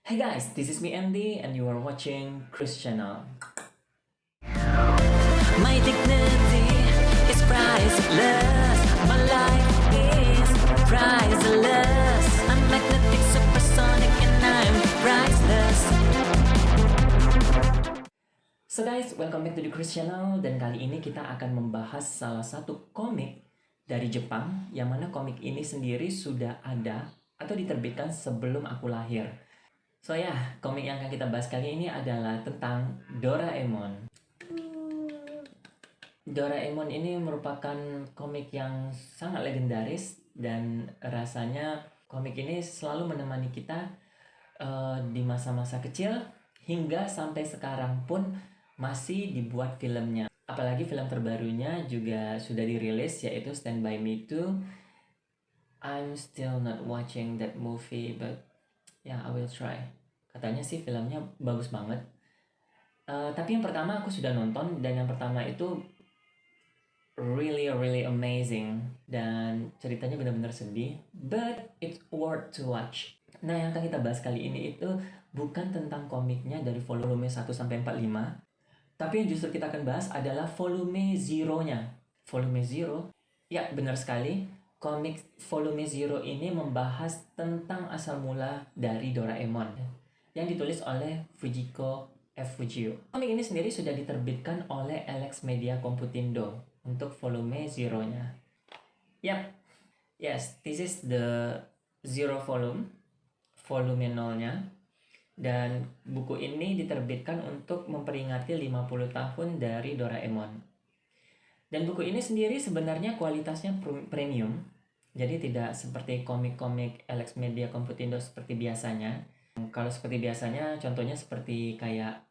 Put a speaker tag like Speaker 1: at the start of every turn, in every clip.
Speaker 1: Hey guys, this is me Andy and you are watching Chris Channel. My dignity is priceless. My life is priceless. I'm magnetic, supersonic, and I'm priceless. So guys, welcome back to the Chris Channel. Dan kali ini kita akan membahas salah satu komik dari Jepang, yang mana komik ini sendiri sudah ada atau diterbitkan sebelum aku lahir. So ya, komik yang akan kita bahas kali ini adalah tentang Doraemon. Doraemon ini merupakan komik yang sangat legendaris dan rasanya komik ini selalu menemani kita di masa-masa kecil hingga sampai sekarang pun masih dibuat filmnya. Apalagi film terbarunya juga sudah dirilis, yaitu Stand By Me 2. I'm still not watching that movie, but yeah, I will try. Katanya sih filmnya bagus banget. Tapi yang pertama aku sudah nonton, dan yang pertama itu really amazing, dan ceritanya benar-benar sedih, but it's worth to watch. Nah, yang akan kita bahas kali ini itu bukan tentang komiknya dari volume 1 sampai 45, tapi yang justru kita akan bahas adalah volume Zero-nya. Volume Zero? Ya, benar sekali. Komik volume Zero ini membahas tentang asal mula dari Doraemon yang ditulis oleh Fujiko F. Fujio. Komik ini sendiri sudah diterbitkan oleh Alex Media Computindo untuk volume Zero-nya. Yap, yes, this is the Zero volume 0-nya. Dan buku ini diterbitkan untuk memperingati 50 tahun dari Doraemon. Dan buku ini sendiri sebenarnya kualitasnya premium, jadi tidak seperti komik-komik Alex Media Computindo seperti biasanya. Kalau seperti biasanya, contohnya seperti kayak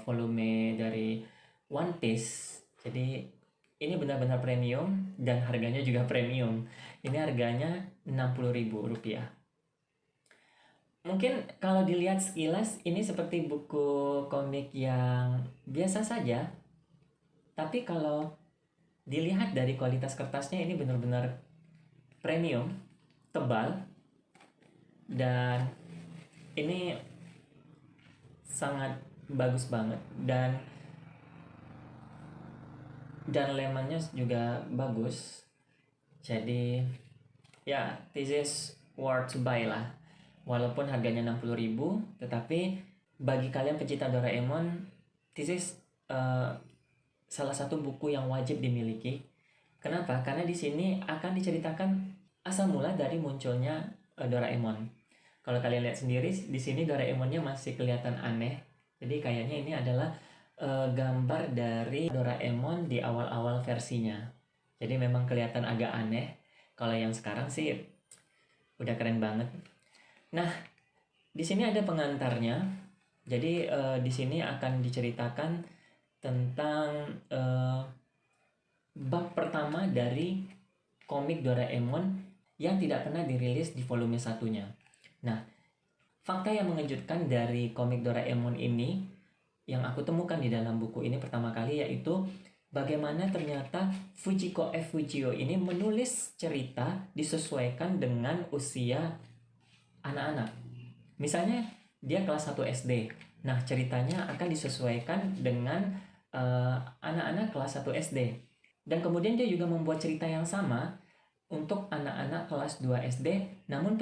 Speaker 1: volume dari One Piece. Jadi ini benar-benar premium dan harganya juga premium. Ini harganya Rp60.000. Mungkin kalau dilihat sekilas ini seperti buku komik yang biasa saja. Tapi kalau dilihat dari kualitas kertasnya, ini benar-benar premium, tebal, dan ini sangat bagus banget, dan lemannya juga bagus. Jadi ya, this is worth to buy lah. Walaupun harganya Rp60.000, tetapi bagi kalian pecinta Doraemon, this is salah satu buku yang wajib dimiliki. Kenapa? Karena di sini akan diceritakan asal mula dari munculnya Doraemon. Kalau kalian lihat sendiri, di sini Doraemonnya masih kelihatan aneh. Jadi kayaknya ini adalah gambar dari Doraemon di awal-awal versinya. Jadi memang kelihatan agak aneh. Kalau yang sekarang sih udah keren banget. Nah, di sini ada pengantarnya. Jadi di sini akan diceritakan tentang bab pertama dari komik Doraemon yang tidak pernah dirilis di volume 1-nya. Nah, fakta yang mengejutkan dari komik Doraemon ini yang aku temukan di dalam buku ini pertama kali, yaitu bagaimana ternyata Fujiko F. Fujio ini menulis cerita disesuaikan dengan usia anak-anak. Misalnya dia kelas 1 SD. Nah, ceritanya akan disesuaikan dengan anak-anak kelas 1 SD. Dan kemudian dia juga membuat cerita yang sama untuk anak-anak kelas 2 SD, namun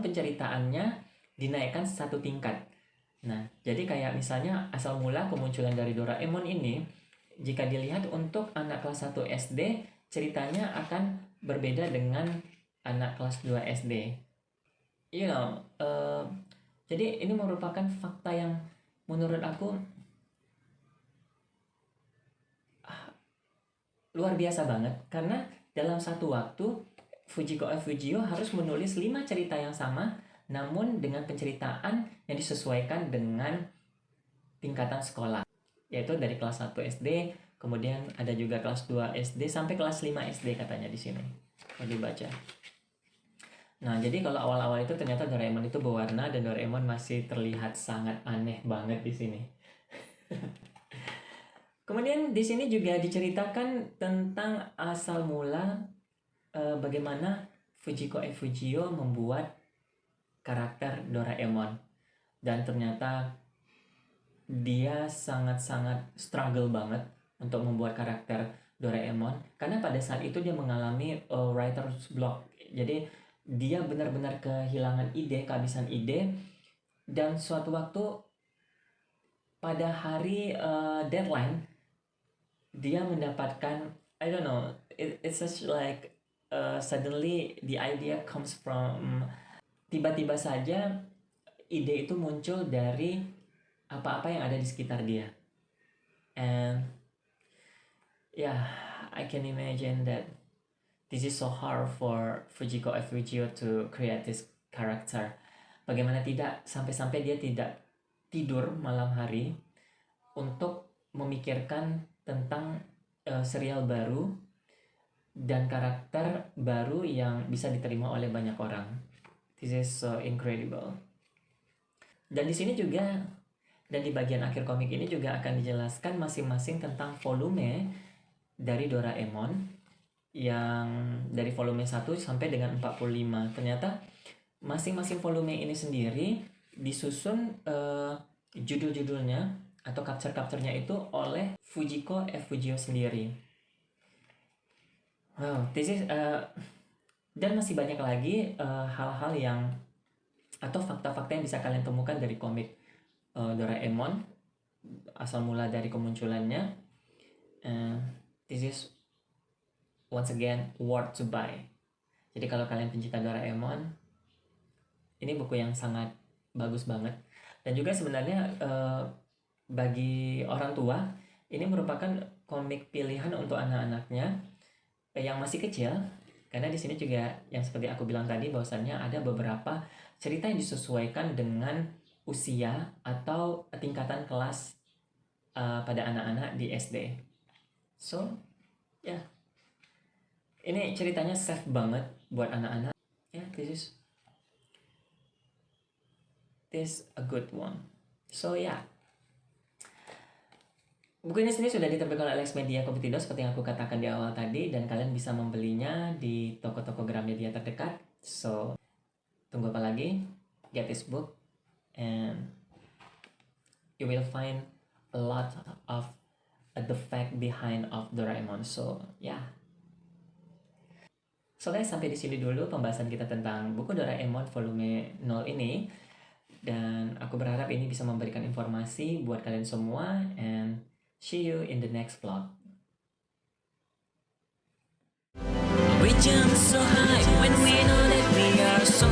Speaker 1: penceritaannya dinaikkan satu tingkat. Nah, jadi kayak misalnya asal mula kemunculan dari Doraemon ini, jika dilihat untuk anak kelas 1 SD, ceritanya akan berbeda dengan anak kelas 2 SD. Jadi ini merupakan fakta yang menurut aku luar biasa banget, karena dalam satu waktu Fujiko F. Fujio harus menulis 5 cerita yang sama, namun dengan penceritaan yang disesuaikan dengan tingkatan sekolah, yaitu dari kelas 1 SD, kemudian ada juga kelas 2 SD sampai kelas 5 SD katanya di sini. Kalau dibaca. Nah, jadi kalau awal-awal itu ternyata Doraemon itu berwarna dan Doraemon masih terlihat sangat aneh banget di sini. Kemudian di sini juga diceritakan tentang asal mula bagaimana Fujiko F. Fujio membuat karakter Doraemon. Dan ternyata dia sangat-sangat struggle banget untuk membuat karakter Doraemon, karena pada saat itu dia mengalami writer's block. Jadi dia benar-benar kehilangan ide, kehabisan ide, dan suatu waktu pada hari deadline dia mendapatkan, I don't know, it's such like suddenly the idea comes from, tiba-tiba saja ide itu muncul dari apa-apa yang ada di sekitar dia. And yeah, I can imagine that this is so hard for Fujiko F. Fujio to create this character. Bagaimana tidak, sampai-sampai dia tidak tidur malam hari untuk memikirkan tentang serial baru dan karakter baru yang bisa diterima oleh banyak orang. This is so incredible. Dan di sini juga, dan di bagian akhir komik ini juga akan dijelaskan masing-masing tentang volume dari Doraemon, yang dari volume 1 sampai dengan 45. Ternyata masing-masing volume ini sendiri disusun judul-judulnya atau capture-capturenya itu oleh Fujiko F. Fujio sendiri. Wow, this is dan masih banyak lagi hal-hal yang atau fakta-fakta yang bisa kalian temukan dari komik Doraemon, asal mula dari kemunculannya. This is once again worth to buy. Jadi kalau kalian pencinta Doraemon, ini buku yang sangat bagus banget. Dan juga sebenarnya bagi orang tua, ini merupakan komik pilihan untuk anak-anaknya yang masih kecil, karena di sini juga yang seperti aku bilang tadi, bahwasannya ada beberapa cerita yang disesuaikan dengan usia atau tingkatan kelas pada anak-anak di SD. So, ya, ini ceritanya safe banget buat anak-anak. Ya, this a good one. So, ya. Buku ini sendiri sudah diterbitkan oleh Alex Media Komputindo seperti yang aku katakan di awal tadi, dan kalian bisa membelinya di toko-toko Gramedia terdekat. So, tunggu apa lagi? Get this book and you will find a lot of the fact behind of Doraemon. So, yeah. So guys, sampai di sini dulu pembahasan kita tentang buku Doraemon volume 0 ini. Dan aku berharap ini bisa memberikan informasi buat kalian semua, and see you in the next vlog. We jump so high when we know that we are so